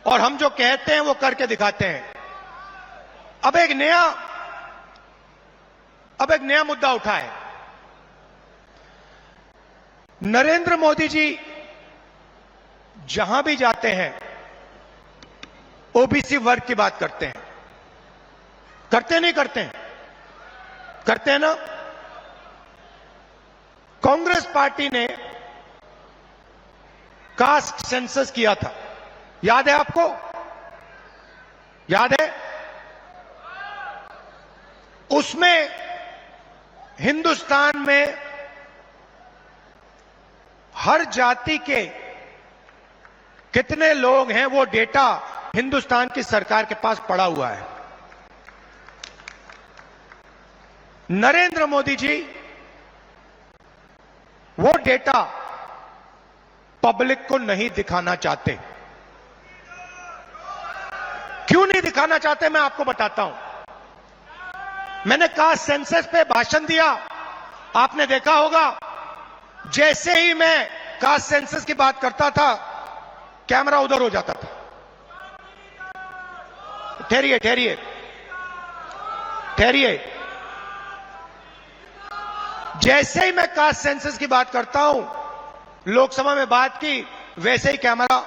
और हम जो कहते हैं वो करके दिखाते हैं। अब एक नया मुद्दा उठा है। नरेंद्र मोदी जी जहां भी जाते हैं ओबीसी वर्ग की बात करते हैं। करते नहीं करते हैं? करते हैं ना। कांग्रेस पार्टी ने कास्ट सेंसस किया था, याद है आपको? याद है? उसमें हिंदुस्तान में हर जाति के कितने लोग हैं वो डेटा हिंदुस्तान की सरकार के पास पड़ा हुआ है। नरेंद्र मोदी जी वो डेटा पब्लिक को नहीं दिखाना चाहते। क्यों नहीं दिखाना चाहते मैं आपको बताता हूं। मैंने कास्ट सेंसस पे भाषण दिया, आपने देखा होगा। जैसे ही मैं कास्ट सेंसस की बात करता था कैमरा उधर हो जाता था। ठहरिए ठहरिए ठहरिए। जैसे ही मैं कास्ट सेंसस की बात करता हूं, लोकसभा में बात की, वैसे ही कैमरा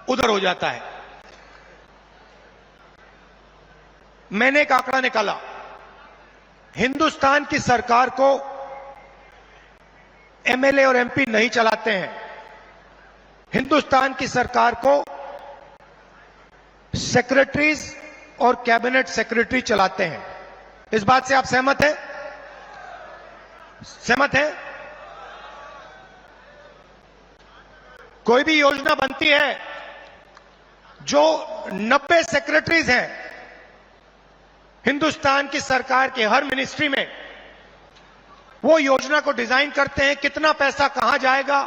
उधर हो जाता है। मैंने एक आंकड़ा निकाला। हिंदुस्तान की सरकार को एमएलए और एमपी नहीं चलाते हैं। हिंदुस्तान की सरकार को सेक्रेटरीज और कैबिनेट सेक्रेटरी चलाते हैं। इस बात से आप सहमत हैं? सहमत हैं? कोई भी योजना बनती है, जो 90 सेक्रेटरीज हैं हिंदुस्तान की सरकार के हर मिनिस्ट्री में, वो योजना को डिजाइन करते हैं। कितना पैसा कहां जाएगा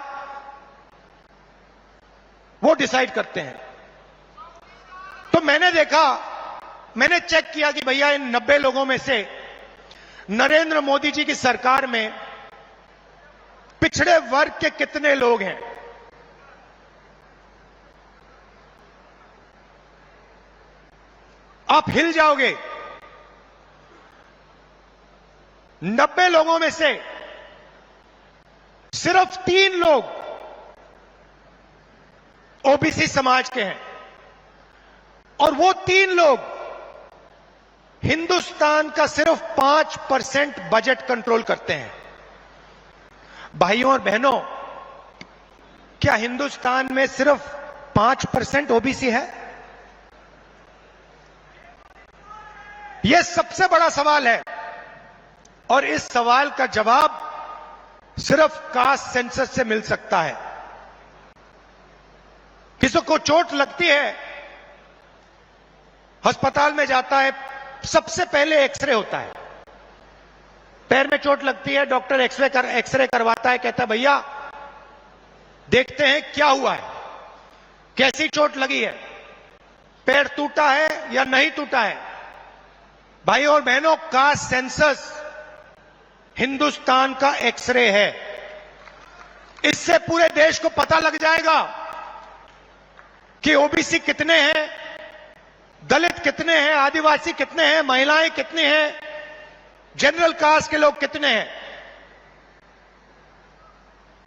वो डिसाइड करते हैं। तो मैंने देखा, मैंने चेक किया कि भैया इन 90 लोगों में से नरेंद्र मोदी जी की सरकार में पिछड़े वर्ग के कितने लोग हैं। आप हिल जाओगे। 90 लोगों में से सिर्फ 3 लोग ओबीसी समाज के हैं, और वो 3 लोग हिंदुस्तान का सिर्फ 5% बजट कंट्रोल करते हैं। भाइयों और बहनों, क्या हिंदुस्तान में सिर्फ 5% ओबीसी है? यह सबसे बड़ा सवाल है, और इस सवाल का जवाब सिर्फ कास्ट सेंसस से मिल सकता है। किसी को चोट लगती है, अस्पताल में जाता है, सबसे पहले एक्सरे होता है। पैर में चोट लगती है, डॉक्टर एक्सरे करवाता है, कहता है भैया देखते हैं क्या हुआ है, कैसी चोट लगी है, पैर टूटा है या नहीं टूटा है। भाइयों और बहनों, कास्ट सेंसस हिंदुस्तान का एक्सरे है। इससे पूरे देश को पता लग जाएगा कि ओबीसी कितने हैं, दलित कितने हैं, आदिवासी कितने हैं, महिलाएं कितनी हैं, जनरल कास्ट के लोग कितने हैं।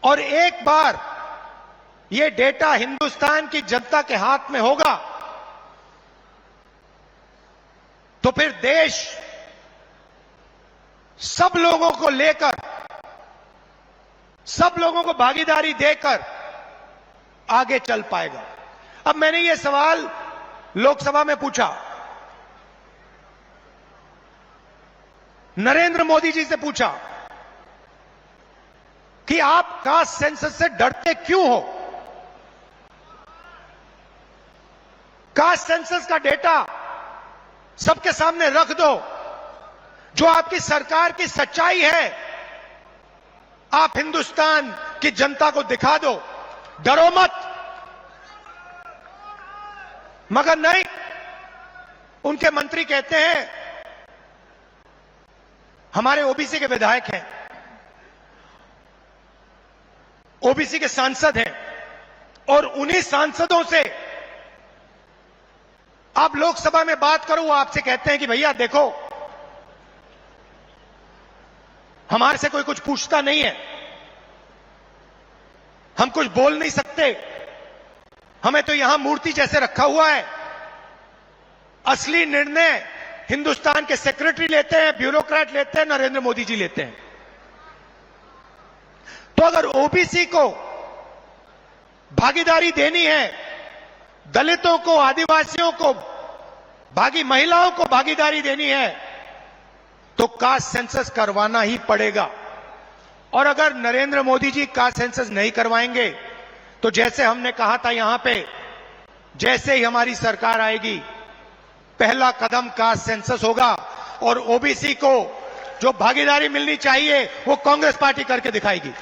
और एक बार यह डेटा हिंदुस्तान की जनता के हाथ में होगा तो फिर देश सब लोगों को लेकर, सब लोगों को भागीदारी देकर आगे चल पाएगा। अब मैंने यह सवाल लोकसभा में पूछा, नरेंद्र मोदी जी से पूछा कि आप कास्ट सेंसस से डरते क्यों हो? कास्ट सेंसस का डेटा सबके सामने रख दो, जो आपकी सरकार की सच्चाई है आप हिंदुस्तान की जनता को दिखा दो, डरो मत। मगर नहीं, उनके मंत्री कहते हैं हमारे ओबीसी के विधायक हैं, ओबीसी के सांसद हैं, और उन्हीं सांसदों से आप लोकसभा में बात करो, वो आपसे कहते हैं कि भैया देखो, हमारे से कोई कुछ पूछता नहीं है, हम कुछ बोल नहीं सकते, हमें तो यहां मूर्ति जैसे रखा हुआ है, असली निर्णय हिंदुस्तान के सेक्रेटरी लेते हैं, ब्यूरोक्रेट लेते हैं, नरेंद्र मोदी जी लेते हैं। तो अगर ओबीसी को भागीदारी देनी है, दलितों को, आदिवासियों को, महिलाओं को भागीदारी देनी है, तो कास्ट सेंसस करवाना ही पड़ेगा। और अगर नरेंद्र मोदी जी कास्ट सेंसस नहीं करवाएंगे तो जैसे हमने कहा था यहां पे, जैसे ही हमारी सरकार आएगी पहला कदम कास्ट सेंसस होगा और ओबीसी को जो भागीदारी मिलनी चाहिए वो कांग्रेस पार्टी करके दिखाएगी।